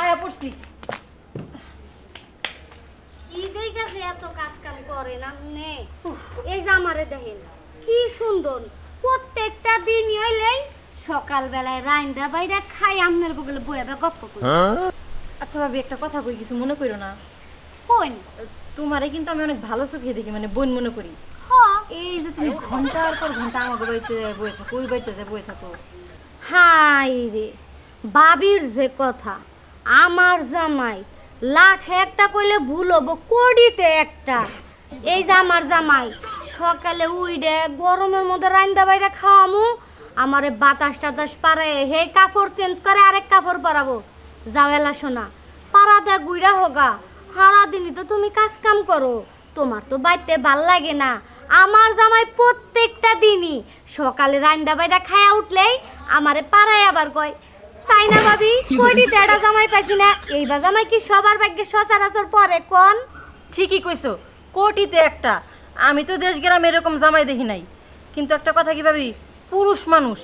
আয়া পড়ছি। কি দেখাছে এত কাজ কাম করে না নে এই যে আমারে দেখেন কি সুন্দর প্রত্যেকটা দিন হইলেই সকাল বেলায় রাইন্দা বাইরা খাই আমনের বগলে বইয়া গপ্প করি। আচ্ছা ভাবি একটা কথা কই, কিছু মনে করো না। কোন তোমারে কিন্তু আমি অনেক ভালো চোখে দেখি, মানে বোন মনে করি। হ এই যে তুমি ঘন্টার পর ঘন্টা আমাকে বাড়িতে বয়ে থাকো, ওই বাড়িতে যে বয়ে থাকো। হাই রে বাবির যে কথা, আমার জামাই লাখ একটা কইলে ভুল হবো কোড়িতে একটা। এই যে আমার জামাই সকালে উইডে গরমের মধ্যে রাইন্দা বাইরে খাওয়ামু, আমারে বাতাস টাতাস পারে হে কাপড় চেঞ্জ করে আরেক কাপড় পরাবো। যাওয়েলা শোনা পাড়া দে গুইরা হোগা, সারাদিনই তো তুমি কাজ কাম করো, তোমার তো বাইতে ভাল লাগে না। আমার জামাই প্রত্যেকটা দিনই সকালে রাইন্দা বাইরা খায়া উঠলেই আমারে পাড়ায় আবার কয়, তাই না ভাবি? কইটি তেড়া জামাই পাইছি না, এইবা জামাই কি সবার ভাগ্যে সচরাচর পরে কোন? ঠিকই কইছো, কোটিতে একটা। আমি তো দেশ গ্রামে এরকম জামাই দেখি নাই। কিন্তু একটা কথা কি ভাবি, পুরুষ মানুষ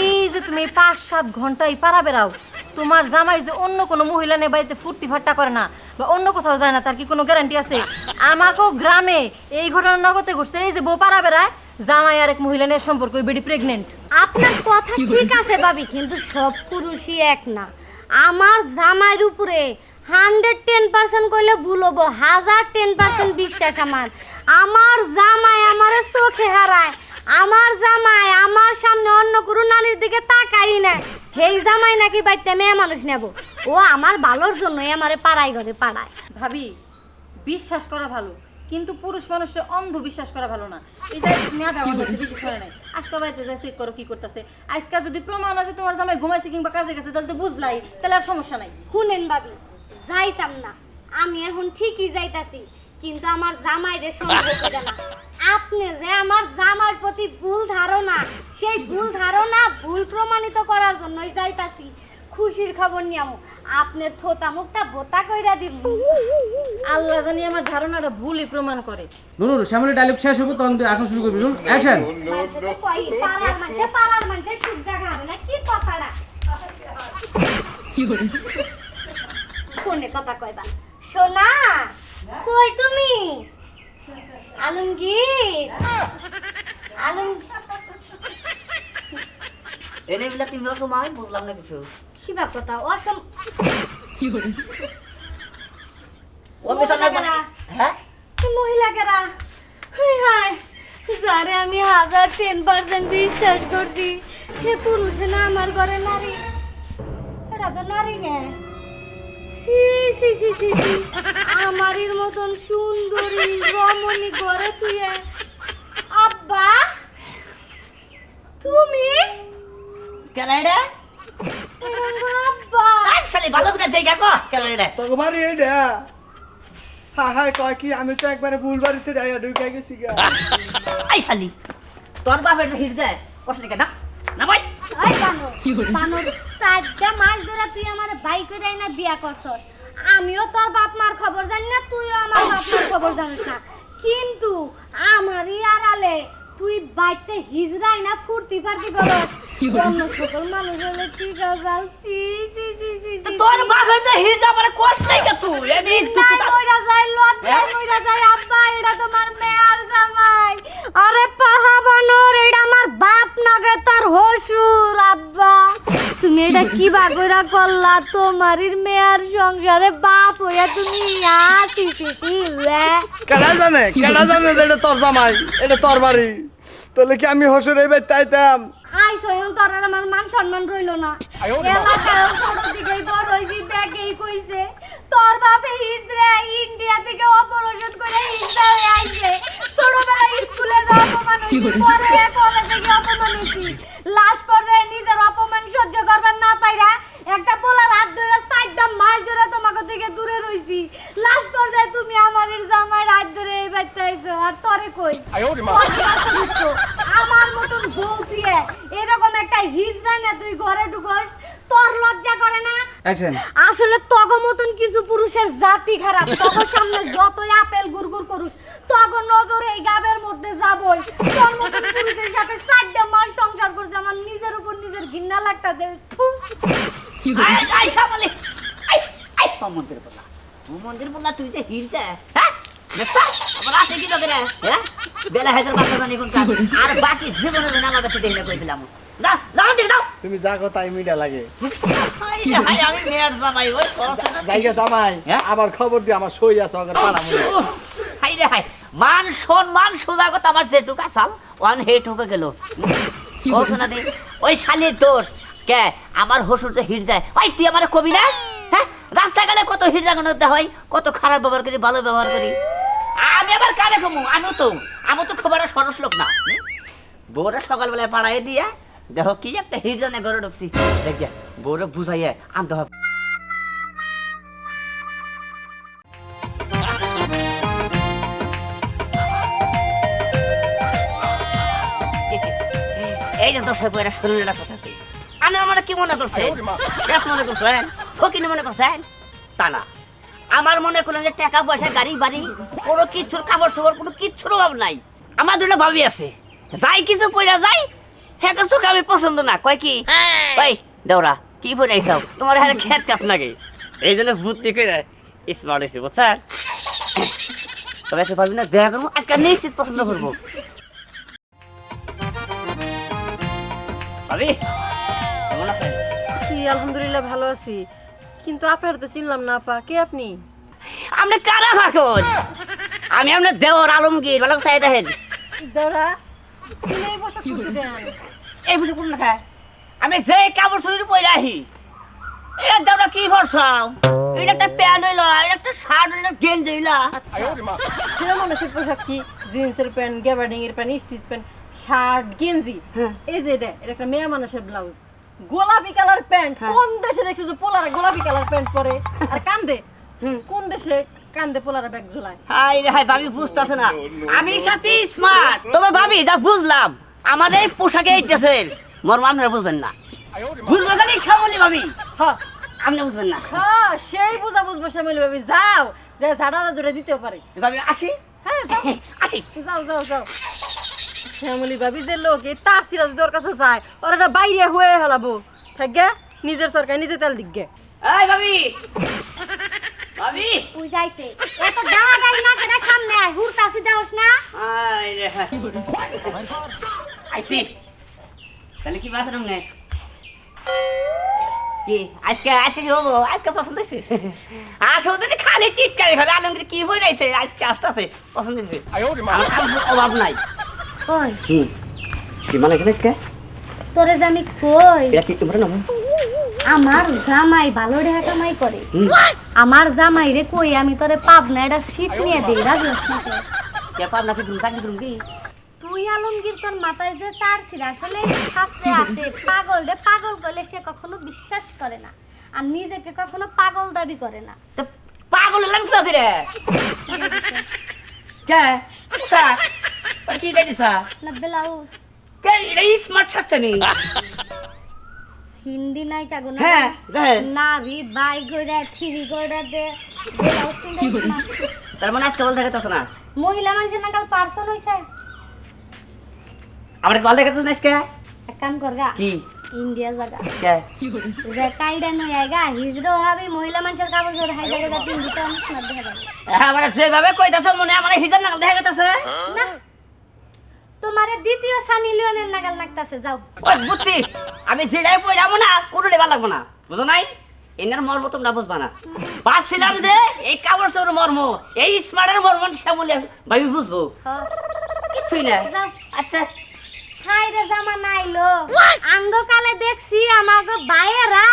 এই যে তুমি 5-7 ঘন্টাই পারা বেড়াও, তোমার জামাই যে অন্য কোনো মহিলা নিয়ে বাড়িতে ফুর্তি ফাট্টা করে না বা অন্য কোথাও যায় না, তার কি কোনো গ্যারান্টি আছে? আমাকেও গ্রামে এই ঘটনা নগদে ঘটছে। এই যে বউ পারা বেড়ায়, জামাই আর এক মহিলা নিয়ে সম্পর্ক, ওই বেডি প্রেগনেন্ট। আপনার কথা ঠিক আছে ভাবি, কিন্তু সব পুরুষই এক না। আমার জামাইয়ের উপরে 110% কইলে ভুল হবো, 1010% বিশ্বাস আমার। আমার জামাই আমারে চোখে হারায়, আমার জামাই আমার সামনে অন্য কোনো নারীর দিকে তাকাই না। সেই জামাই নাকি বাইতে মেয়ে মানুষ নেব, ও আমার ভালোর জন্যই আমারে পাড়ায় ঘরে পাড়ায়। ভাবি বিশ্বাস করা ভালো, কিন্তু পুরুষ মানুষের অন্ধ বিশ্বাস করা ভালো না। এই যে মেয়েটা বিশ্বাস করে নাই, আজকে বাড়িতে যাই চেক করো কি করতেছে। আজকে যদি প্রমাণ আছে তোমার জামাই ঘুমাইছে কিংবা কাজে গেছে, তাহলে তো বুঝলাই, তাহলে আর সমস্যা নাই। শুনেন ভাবি, যাইতাম না, আমি এখন ঠিকই যাইতাছি, কিন্তু আমার জামাইরে সন্দেহ করে না। আপনি যে আমার জামাইয়ের প্রতি ভুল ধারণা, সেই ভুল ধারণা ভুল প্রমাণিত করার জন্যই যাইতাছি। খুশির খবর নিয়ামু, আপনার থোতা মুখটা ভোতা কইরা দিব। আল্লাহ জানি আমার ধারণাটা ভুলই প্রমাণ করে। নুরুর শ্যামলি ডায়লগ শেষ হবে তখন তুই আসা শুরু করবি। অ্যাকশন। পাড়ার মানুষের সুবিধা খাবে না কি কথাটা? ফোনে কথা কইবা। সোনা কই তুমি? আলমগীর এনে বিলা 3 সময় বুঝলাম না কিছু। কি বা কথা অসম ও মিশন না। হ্যাঁ মহিলা কেরা? হাই হাই, যারে আমি 1010% বিশ্বাস করছি সে পুরুষ না আমার ঘরে নারী। এটা তো নারী না। সি সি সি সি সি, আমারির মতন সুন্দরী রমণী ঘরে তুই। আব্বা তুমি কেলাইডা আব্বা? আই শালি ভালো করে দেখা কো কেলাইডা। তোমার এইটা হায় হায় কয় কি, আমি তো একবারে ভুল বাড়িতে যাইয়া ঢুকে গেছি গা। আই শালি তোর বাপের হির যায় কষ্ট কেন না ভাই? এই বানর, 4টা মাস ধরে তুই আমার ভাই কইরাই না বিয়া করছস। আমিও তোর বাপ মার খবর জানি না, তুইও আমার বাপ মার খবর জানিস না, কিন্তু আমারই আড়ালে তুই বাইতে হিজরাই না ফুর্তি ফার্তি করস। অন্য সকল মানুষ হলে ঠিক আছে। সি সি সি সি সি, তোর বাপের যে হির যা মানে কষ্ট কি তুই এদি তুই নাই কইরা যাই লজ্জা কইরা যাই। আব্বা এটা তোমার মেয়ার জামাই। আরে পাহা বানর, এটা আমার বাপ নাগে তার হসুর। আব্বা তুমি এটা কি বাগরা করলা? তোমারির মেয়ার সংসারে বাপ হইয়া তুমি আসি সিসি ওয়া। কেডা জানে যে এটা তোর জামাই, এটা তোর বাড়ি, তাহলে কি আমি হসুর এই বাড়িতে আইতাম? আই সয়ন তোর আর আমার মান সম্মান রইলো না। এলাকায় ছোট থেকেই বড় হইছি, ব্যাগেই কইছে তোর বাপে হিজড়ে ইন্ডিয়া থেকে অপারেশন করে হিজড়া হয়ে আইছে। ছোটবেলায় স্কুলে যাওয়া অপমান হইছি, পরে কলেজে গিয়ে অপমান হইছি। লাস্ট পর্যায়ে নিজের অপমান সহ্য করবার না পাইরা একটা পোলার হাত ধরে 4টা মাস ধরে তোমাকে থেকে দূরে রইছি। লাস্ট পর্যায়ে তুমি আমার জামাই হাত ধরে এই বাড়িতে আইছো, আর তরে কই আমার মতন বউ দিয়ে এরকম একটা হিজড়া না তুই ঘরে ঢুকস? তোর লজ্জা করে না? অ্যাকশন। আসলে তগ মতন কিছু পুরুষের জাতি খারাপ। তগ সামনে যতই আপেল গুড়গুড় করুস, তগ নজর এই গাবের মধ্যে যাবই। তোর মতন পুরুষের সাথে 4টা মাস সংসার করছে, আমার নিজের উপর নিজের ঘৃণা লাগতাছে। আই আই শালি আই মন্দির বললা ও মন্দির বললা তুই যে হিরছে হ্যাঁ দেখছ আবার আসে কি লোকেরা হ্যাঁ বেলা হাজার বাচ্চা জানি কোন কাজ আর বাকি জীবনে যেন আমার কাছে দেখলে কইছিলাম যাও যাও দিকে যাও তুমি যা কথা মিডা লাগে হাই আমি মেয়ের জামাই ওই জায়গা জামাই হ্যাঁ? আবার খবর দি আমার সই আছে ওকে পাড়া মনে হাই রে হাই মান সম্মান সুদাগত আমার যেটুক আসাল ওয়ান হেট হয়ে গেল ও শোনা দে ওই শালির দোষ কে আমার হসুর যে হিট যায় ওই তুই আমার কবি না হ্যাঁ রাস্তায় গেলে কত হিট জাগানোতে হয় কত খারাপ ব্যবহার করি ভালো ব্যবহার করি আমি আবার কারে কমু আমি তো খুব একটা সরস লোক না বউরা সকালবেলায় পাড়াই দিয়া দেখো কি একটা হিট জানে ঘরে ঢুকছি দেখ বউরা বুঝাইয়া আনতে হবে এই যে দর্শক ভাইরা শরীরের কথা কি আমি আমার কি মনে করছেন মনে করছেন ও কি মনে করছেন তা না আমার মনে করলেন যে টাকা পয়সা গাড়ি বাড়ি কোনো কিছুর কাপড় চোপড় কোনো কিছুর অভাব নাই আমার দুটো ভাবি আছে যাই কিছু পয়রা যাই হ্যাঁ কিছু আমি পছন্দ না কয় কি ভাই দেওরা কি পরে আইসাও তোমার হ্যাঁ খেত কাপ লাগে এই জন্য বুদ্ধি করে স্মার্ট হয়েছে বুঝছেন তবে সে ভাবি না দেখা করবো আজকে নিশ্চিত পছন্দ করবো ভাবি কেমন আছেন জি আলহামদুলিল্লাহ ভালো আছি কিন্তু আপনার তো চিনলাম না আপা কে আপনি আপনি কারা ভাখন আমি আপনার দেওর আলমগীর ভালো চাই দেখেন দাঁড়া তুমি এই পোশাক পরতে দেন এই বুঝে কোন না আমি যে কাপড় শরীর পরে আহি এটা দেওরা কি ভরসাও এটা একটা প্যান্ট হইলো এটা একটা শার্ট হইলো গেঞ্জি হইলা ছেলে মানুষের পোশাক কি জিন্সের প্যান্ট গ্যাবার্ডিং এর প্যান্ট স্টিচ প্যান্ট শার্ট গেঞ্জি এই যে এটা একটা মেয়ে মানুষের ব্লাউজ গোলাপি কালার প্যান্ট কোন দেশে দেখছো যে পোলারে গোলাপি কালার প্যান্ট পরে আর কান্দে কোন দেশে কান্দে পোলারে ব্যাগ ঝুলায় হাই রে হাই ভাবি বুঝতাছে না আমি সাথে স্মার্ট তবে ভাবি যা বুঝলাম আমাদের এই পোশাকে এইটাছেন মোর আপনারা বুঝবেন না বুঝবেন খালি সামলি ভাবি হ্যাঁ আপনি বুঝবেন না হ্যাঁ সেই বুঝা বুঝবো শ্যামলী ভাবি যাও যে ঝাড়া জোরে দিতেও পারে ভাবি আসি হ্যাঁ যাও আসি যাও যাও যাও শ্যামলী ভাবি যে লোক এই তার সিরা যদি ওর কাছে যায় ওরা এটা বাইরে হয়ে হেলাবো থাকবে নিজের সরকার নিজে তেল দিকগে এই ভাবি ভাবি ওই যাইছে এত দাওয়া গাই না করে সামনে আয় হুরতাছি দেওস না আই রে হাই আইসি তাহলে কি বাসা নামনে কি আজকে কি হবো আজকে পছন্দ হয়েছে আসলে তো খালি টিটকারি ভাবে আলমগীর কি হয়ে রয়েছে আজকে আসতেছে পছন্দ হয়েছে আমার অভাব নাই কই কি মানে আজকে তোরে জানি কই এটা কি তোমরা নাম আমার জামাই ভালো রেহা কামাই করে আমার জামাই রে কই আমি তোরে পাবনা এটা সিট নিয়ে দেই রাজি হস না কে পাব না কি তুমি চাকরি করুন কি তুই আলমগীর তোর মাথায় যে তার ছিল আসলে শাস্ত্রে আছে পাগল রে পাগল করলে সে কখনো বিশ্বাস করে না আর নিজেকে কখনো পাগল দাবি করে না তো পাগল হলাম কি করে কে সা কি দেইছা না ব্লাউজ কে এই স্মার্ট ছাড়ছে নি হিন্দি নাই কাগো না হ্যাঁ হ্যাঁ নাভি বাই গড়া থ্রি গড়া দে ব্লাউজ কিনতে না তার মানে আজকে বল দেখাতেছ না মহিলা মানুষের নাকাল পার্সন হইছে আমার বল দেখাতেছ না আজকে এক কাম করগা কি ইন্ডিয়া জায়গা কে যে কাইডা নয় আইগা হিজরো হবে মহিলা মানুষের কাপড় জোর হাই জায়গা তিন দিতে আমি না দেখা যাবে হ্যাঁ মানে যেভাবে কইতাছ মনে আমার হিজার নাগাল দেখাতেছে না তোমারে দ্বিতীয় সানি লিওনের নাগাল নাকতাছে যাও ওই বুঝছি আমি যেটাই পড়াবো না কোনো লেবার লাগবো না বুঝো নাই এনার মর্ম তোমরা বুঝবা না ভাবছিলাম যে এই কাপড় চোর মর্ম এই স্মার্টের মর্ম শ্যামলে ভাবি বুঝবো কিছুই না যাও আচ্ছা হাই রে জামা নাইলো আঙ্গকালে দেখছি আমাগো বাইরা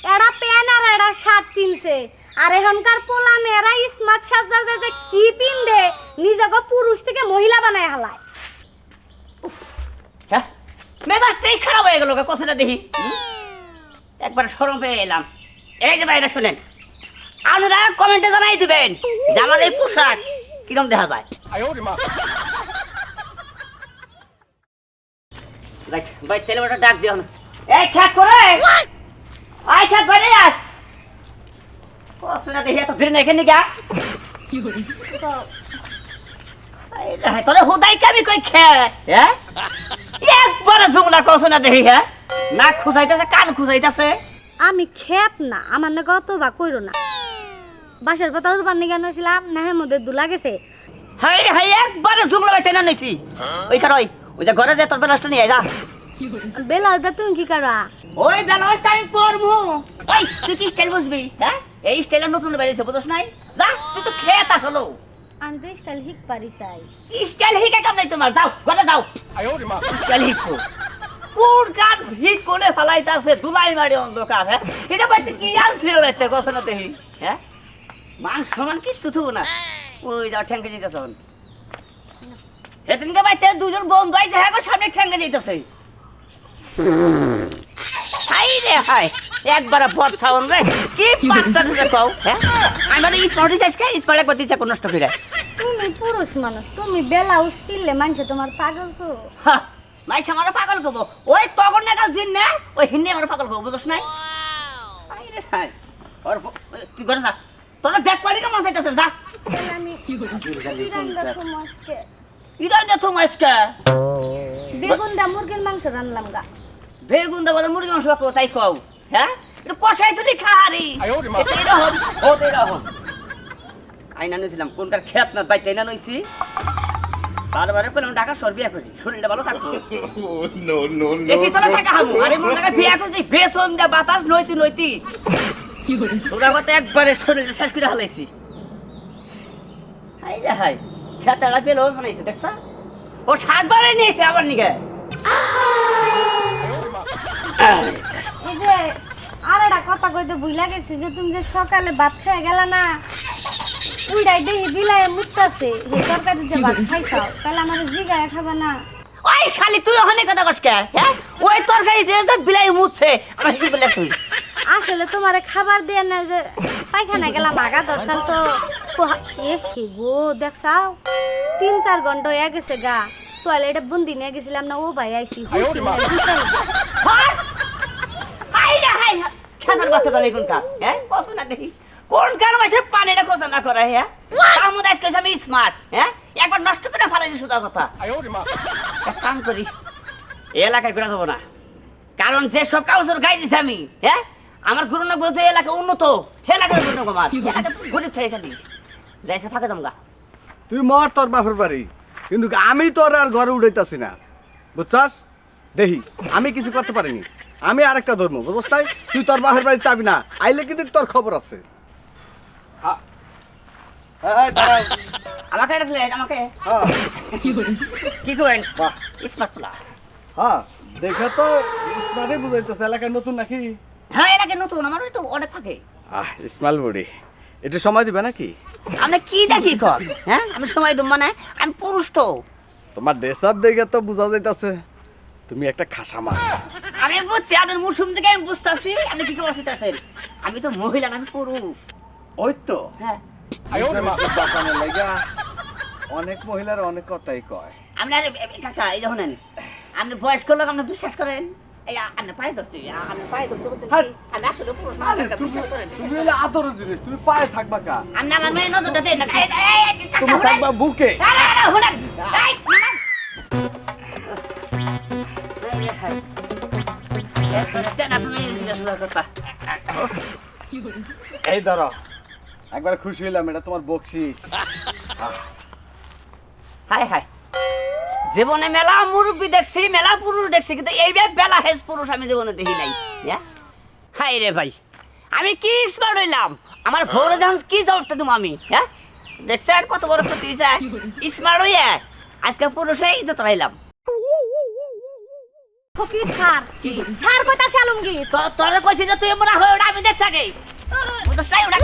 এরা প্যান আর এরা শার্ট পিনছে আর এখনকার পোলা মেয়েরা স্মার্ট সাজদা যে কি পিনবে নিজেকে পুরুষ থেকে মহিলা বানায় হালায় হ্যাঁ মেজাজটাই খারাপ হয়ে গেল কথাটা দেখি একবার শরম পেয়ে এলাম এই যে ভাইরা শোনেন আপনারা কমেন্টে জানাই দিবেন যে আমার এই পোশাক কিরম দেখা যায় ভাই টেলিভিশনটা ডাক দিও না এই খ্যাত করে আই খ্যাত বাইরে আয় পড়াশোনা দেখি এত ধীরে না এখানে গা তোরে হুদাই কামি কই খ্যাত হ্যাঁ একবারে জুগলা পড়াশোনা দেখি হ্যাঁ নাক খুঁজাইতেছে কান খুঁজাইতেছে আমি খেত না আমার না কত বা কইরো না বাসার কথা উড়বার নিয়ে কেন ছিলাম না হ্যাঁ মধ্যে দুলা গেছে হাই রে হাই একবারে জুগলা বাইতে না নইছি ওই কারই ওই যে ঘরে যে তোর বেলাসটা নিয়ে আয় যা বেলা তুমি কি করা ওই বেলাসটা আমি পরমু ওই তুই কি স্টাইল বুঝবি হ্যাঁ এই স্টাইল নতুন বেরিয়েছে বুঝছ নাই যা তুই তো খেত আসলো আমি তো স্টাইল হিক পারি চাই স্টাইল হিকে কাম নাই তোমার যাও ঘরে যাও স্টাইল হিকো কোন কার হিক কোলে ফালাইতাছে দুলাই মারি অন্ধকার হ্যাঁ এটা বাইতে কি আল ছিল বাইতে কথা না দেহি হ্যাঁ মান সমান কিছু থুব না ওই যাও ঠ্যাঙ্গে দিতেছ হেদিনকে বাইতে দুজন বন্ধু আইছে হ্যাঁ সামনে ঠ্যাঙ্গে দিতেছে হাই রে হাই একবার বদ সাউন্ড রে কি পাত্তা দিতে কও হ্যাঁ আমি মানে স্মার্ট ডিসাইজ কে স্মার্ট একবার দিছে কোন নষ্ট করে তুমি পুরুষ মানুষ তুমি বেলা উস্কিলে মানুষে তোমার পাগল তো হ্যাঁ মাই সামারে পাগল কব ওই তগর নাগাল জিন না ওই হিন্দি আমার পাগল কব বুঝছ নাই হাই রে হাই ওর তুই করে যা তোরা দেখ পারি কেমন চাইতেছে যা তাহলে আমি রান্না তো মাছকে ইরা না তো মাসকা বেগুন দা মুরগির মাংস রান্নলাম গা বেগুন দা বলে মুরগি মাংস পাকো তাই কও হ্যাঁ এটা কষাই তুলি খাহারি এটা এরকম ও এরকম আইনা নিয়েছিলাম কোনটার খেত না বাইতে না নইছি বারবারে কইলাম ঢাকা সর বিয়া করি শরীরটা ভালো থাকবো এসি তোলা থাকা হামু আরে মোর টাকা বিয়া করছি বেসন দে বাতাস নইতি নইতি কি হলো তোরা কথা একবারে শরীরটা শেষ করে হালাইছি হাই রে হাই খেতাটা পেলো বানাইছে দেখছ ও সাতবারে নিয়েছে আবার নিকে এই যে আর একটা কথা কইতে ভুলা গেছি যে তুমি যে সকালে ভাত খেয়ে গেলা না উইডাই দেহি বিলায় মুত্তাছে হে তরকারি যে ভাত খাইছাও তাহলে আমার জিগায় খাবা না ওই শালি তুই ওখানে কথা কস কে হ্যাঁ ওই তরকারি যে যে বিলাই মুছছে আমার কি বলে তুই আসলে তোমারে খাবার দিয়ে না যে পায়খানা গেলাম আগা দরসাল তো এ কি গো দেখছাও 3-4 ঘন্টা হয়ে গেছে গা টয়লেটে বন্দি নিয়ে গেছিলাম না ও ভাই আইছি হাই রে হাই খাতার বাচ্চা জানি কোন কাজ হ্যাঁ কত না দেখি কোন কার মাসে পানিটা কোসা না করে হ্যাঁ কামুদ আজকে আমি স্মার্ট হ্যাঁ একবার নষ্ট করে ফেলাই সুদা কথা এক কাম করি এই এলাকায় ঘুরে যাবো না কারণ যে সব কাগজের গাই দিছি আমি হ্যাঁ আমার গুরু না বলছে এলাকা উন্নত এলাকার জন্য আমার গরিব থেকে খালি যাইছে ফাঁকা জমগা তুই মর তোর বাপের বাড়ি কিন্তু আমি তোর আর ঘরে উঠাইতাছি না বুঝছাস দেখি আমি কিছু করতে পারিনি আমি আরেকটা ধর্ম বুঝছাই তুই তোর বাপের বাড়ি চাবি না আইলে কিন্তু তোর খবর আছে আমাকে রাখলে আমাকে হ্যাঁ কি করেন বাহ স্মার্ট প্লা হ্যাঁ দেখে তো স্মার্টই বুঝাইতেছে এলাকায় নতুন নাকি হ্যাঁ এলাকায় নতুন আমার তো অনেক থাকে স্মাইল বডি একটু সময় দিবে নাকি আপনি কি দেখি কর হ্যাঁ আমি সময় দেব মানে আমি পুরুষ তো তোমার ড্রেস আপ দেখে তো বোঝা যাইতাছে তুমি একটা খাসা মাছ আমি বুঝছি আপনার মৌসুম থেকে আমি বুঝতেছি আপনি কি বসিতেছেন আমি তো মহিলা না, আমি পুরুষ ওই তো হ্যাঁ বাঁচানোর লাগা অনেক মহিলার অনেক কথাই কয় আপনার কাকা এই যখন আপনি বয়স্ক লোক আপনি বিশ্বাস করেন এই আপনি পায়ে ধরছি আপনি পায়ে ধরছি বলছেন হ্যাঁ। কি? আমি আসলে পুরুষ না, আরে আপনি বিশ্বাস করেন তুমি হলে আদরের জিনিস তুমি পায়ে থাকবা কা আপনি আমার মেয়ে নজরটা দেন না কাকা, তুমি থাকবা বুকে শুনেন এই ধরো একবার খুশি হইলাম এটা তোমার বকশিস হাই হাই জীবনে মেলা মুরব্বী দেখছি মেলা পুরুষ দেখছি কিন্তু এই বেলা হেজ পুরুষ আমি জীবনে দেখি নাই হ্যাঁ হাই রে ভাই আমি কি স্মার্ট হইলাম আমার ভোরে যখন কি জবাবটা দেবো আমি হ্যাঁ দেখছে আর কত বড় ক্ষতি হয়েছে স্মার্ট হইয়া আজকে পুরুষে ইজ্জত রাইলাম ফকির স্যার কি স্যার কইতাছে আলমগীর তোর কইছি যে তুই মনে হয় ওটা আমি দেখছি আগে বুঝছ নাই ওটা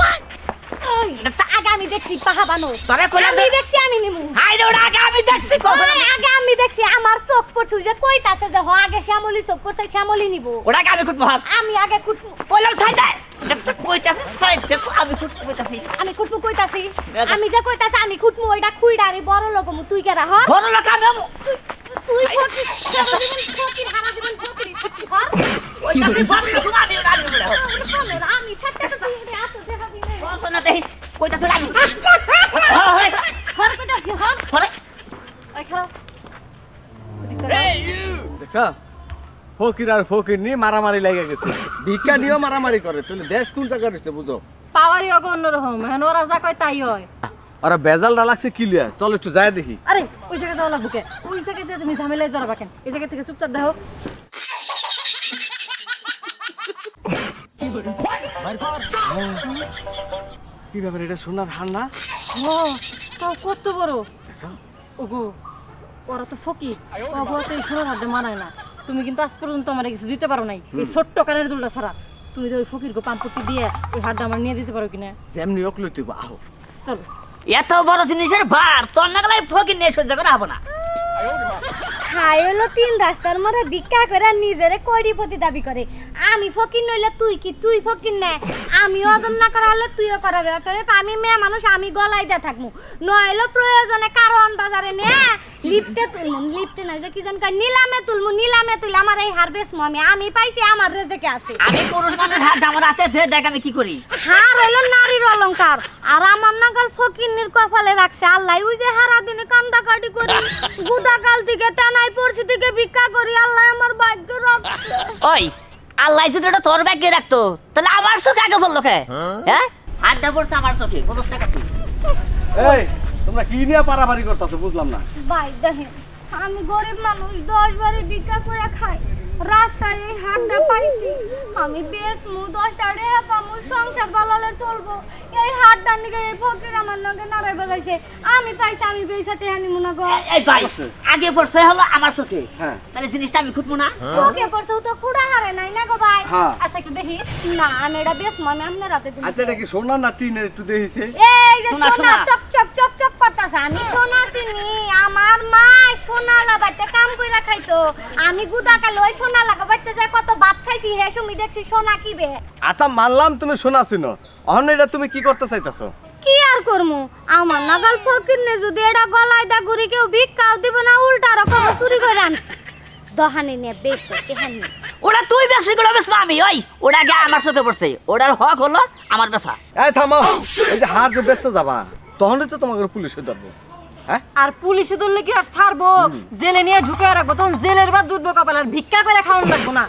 ওই আগে আমি দেখছি পাহা বানো তোরে কইলাম আমি দেখছি আমি নিমু হাই রে ওটা আগে আমি দেখছি কখন ওই আগে আমি দেখছি আমার চোখ পড়ছে যে কইতাছে যে হ আগে শ্যামলি চোখ পড়ছে শ্যামলি নিব ওটা আগে আমি খুব মহান আমি আগে কুটমু বললাম সাইডে দেখছ কইতাছে সাইড দেখো আমি খুব কইতাছি আমি কুটমু কইতাছি আমি যে কইতাছি আমি কুটমু ওইটা খুইডা আমি বড় লোক মু তুই কেরা হ বড় লোক আমি তুই ফকির সারা জীবন ফকির হারা জীবন ফকির হর কইতাছি বড় লোক আমি ওটা আমি বলে আমি থাকতে তো তুই এত দেখা দিলে কত না দেই কইতাছ আমি হর কইতাছি হর পরে ওই খাও দেখছ ফকির আর ফকির নিয়ে মারামারি লেগে গেছে ভিক্ষা নিয়েও মারামারি করে তাহলে দেশ কোন জায়গা রয়েছে বুঝো পাওয়ারই অগ অন্যরকম, এখন ওরা যা কয় তাই হয়। ওরা বেজালটা লাগছে কি লিয়া, চল একটু যায় দেখি। আরে ওই জায়গায় যাওয়া লাগবে কে? ওই জায়গায় যে তুমি ঝামেলায় জড়াবা কেন? এই জায়গা থেকে চুপচাপ দেখো। কি ব্যাপার, এটা সোনার হার না? ও তাও কত বড়। ওগো ওরা তো ফকির, অবহাওয়া তো এই সোনার হাটে মানায় না। তুমি কিন্তু আজ পর্যন্ত আমার কিছু দিতে পারো নাই, এই ছোট্ট কানের দুলটা ছাড়া। তুমি তো ওই ফকির গো পাম্পটি দিয়ে ওই হাটটা আমার নিয়ে দিতে পারো কিনা? যেমনি হোক লইতে হইবো, আহো। চলো। এত বড় জিনিসের ভার তোর না গেলে ফকির নিয়ে সহ্য করা হবো না। খাই হলো 3 রাস্তার মধ্যে ভিক্ষা করে নিজেরে কোটিপতি দাবি করে। আমি ফকির নইলে তুই কি? তুই ফকির না? আমি ওজন না করা হলে তুইও করাবে। অতএব আমি মেয়ে মানুষ, আমি গলাই দিয়ে থাকবো। নইলে প্রয়োজনে কারণ বাজারে নে লিফটে তুলমু, লিফটে নাই যে কি জান কয় নিলামে তুলমু, নিলামে তুলে আমার এই হার বেচমু। আমি পাইছি, আমার রেজেকে আছে। আমি পুরুষ মানুষ হাত আমার হাতে ধুয়ে দেখ আমি কি করি। হার হইলো নারীর অলংকার, আর আমার নাগাল ফকিরনির কপালে রাখছে আল্লাহ। ওই যে হারা দিনে কান্দাকাটি করি, গুদাকাল থেকে টানাই পড়ছি থেকে ভিক্ষা করি, আল্লাহ আমার ভাগ্য রাখছে। ওই আল্লাহ যদি ওটা তোর ব্যাগে রাখতো তাহলে আমার চোখে আগে বললো কে? হ্যাঁ, হাতটা পড়ছে আমার চোখে, বুঝছ না তুই? এই তোমরা কি নিয়ে পারাপারি করতেছো বুঝলাম না। ভাই দেখেন, আমি গরিব মানুষ, 10 বারে ভিক্ষা করে খাই। রাস্তায় এই হাটটা পাইছি, আমি বেচমু, 10 টাকা পামু, সংসার ভালোলে চলবো। এই হাটটা নিকে এই ফকির আমার নাকে নাড়াই বাজাইছে। আমি পাইছি, আমি বেচা টেহা নিমু না গো। এই ভাই আগে পড়ছে হলো আমার চোখে, হ্যাঁ তাহলে জিনিসটা আমি খুঁটবো না? ওকে পড়ছেও তো কুড়া হারে নাই না গো ভাই। হ্যাঁ। আচ্ছা একটু দেখি। না, আমি এটা বেচমু, আমি আপনার রাতে দিই। আচ্ছা, এটা কি সোনার না টিনের একটু দেখিছে? এই যে সোনা, সোনা সোনা। চকচক চকচক করতাছে, আমি সোনা চিনি। আমার মা সোনা লাগাইতে কাম কইরা খাইতো। আমি গুদাকাল ওই সোনা লাগাইতে যায় কত ভাত খাইছি, হে সময় দেখছি সোনা কিবে। আচ্ছা মানলাম তুমি সোনা চিনো, অহন এটা তুমি কি করতে চাইতেছো? কি আর করমু, আমার নাগাল ফকির নে যদি এটা গলায় দা ঘুরি কেউ ভিক্ষাও দিব না, উল্টা রকম চুরি করে আনছি। দহানি নে বেচো কেহানি। ওটা তুই বেশি গুলো বেশ আমি, ওই ওটা আগে আমার চোখে পড়ছে, ওটার হক হলো আমার বেশা। এই থামো, এই যে হার যে ব্যস্ত যাবা তখনই তো তোমাকে পুলিশে ধরবো। হ্যাঁ আর পুলিশে ধরলে কি আর ছাড়বো? জেলে নিয়ে ঢুকে রাখবো, তখন জেলের বাদ দুধবো কপাল, আর ভিক্ষা করে খাওয়ানো লাগবো না।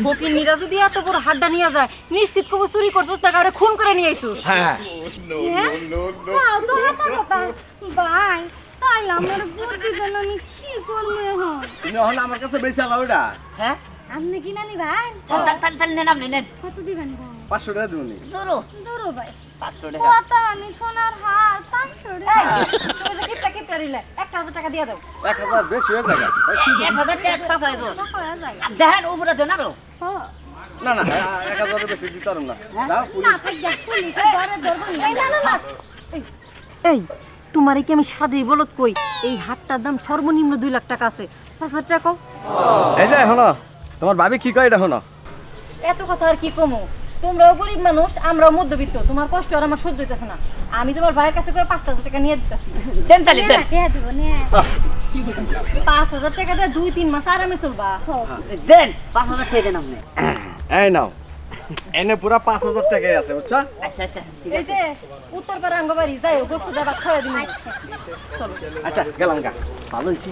ফকিরনিরা যদি এত বড় হাড্ডা নিয়ে যায়, নিশ্চিত কবো চুরি করছিস, টাকা ওরে খুন করে নিয়ে আইছিস। হ্যাঁ তাও তো হাসা কথা। ভাই তাইলে আমার বুদ্ধি দেন, আমি কি করবো এখন? তুমি অহন আমার কাছে বেশি আলাও এটা। হ্যাঁ, আপনি কি নানি ভাই? তাহলে নেন আপনি নেন। কত দিবেন ভাই? 500 টাকা দিবনি। ধরো ধরো ভাই। 500 টাকা। কত আমি সোনার হার 500 টাকা। তুমি যে কিপটা কিপটা রিলে 1000 টাকা দিয়ে দাও। 1000 বেশি হয়ে যাবে। 1000 টাকা টাকা হইব। টাকা হয়ে যায়। দেখেন উপরে দেন আরো। হ্যাঁ। না না 1000 এর বেশি দিতে পারুম না। দাও না পুলিশ। থাক যা, পুলিশে ধরে ধরবো না। এই না না না, এই তোমারে কি আমি সাদেই বলত কই, এই হাটটার দাম সর্বনিম্ন 2 লাখ টাকা আছে। 5000 টাকা কও। এই যে হলো তোমার ভাবি কি কয় এটা হলো। এত কথা আর কি কমো, তোমরাও গরিব মানুষ, আমরাও মধ্যবিত্ত, তোমার কষ্ট আর আমার সহ্য হইতেছে না। আমি তোমার ভাইয়ের কাছে করে 5000 টাকা নিয়ে দিতেছি। দেন তাহলে দেন। কে দিব নে? 5000 টাকা দিয়ে 2-3 মাস আরামে চলবা। দেন 5000 টাকা দেন আপনি। এই নাও, এনে পুরা 5000 টাকাই আছে বুঝছো? আচ্ছা আচ্ছা ঠিক এই আছে। যে উত্তরপাড়া আঙ্গবাড়ি যাই গোস্ত দাবা খাওয়া দিন। চলো। আচ্ছা গেলাম গা। ভালো হইছে।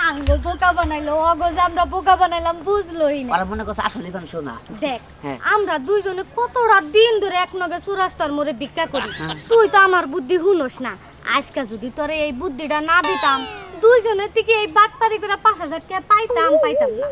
আঙ্গ বোকা বানাইলো, অগজ আমরা বোকা বানাইলাম, বুঝলোই না। আর মনে করছে আসলে আমি শোনা। দেখ হ্যাঁ। আমরা দুইজনে কত রাত দিন ধরে এক নগে সুরাস্তার মোড়ে ভিক্ষা করি। তুই তো আমার বুদ্ধি হুনস না। আজকে যদি তোরে এই বুদ্ধিটা না দিতাম, দুইজনের থেকে এই বাটপারি করে 5000 টাকা পাইতাম না।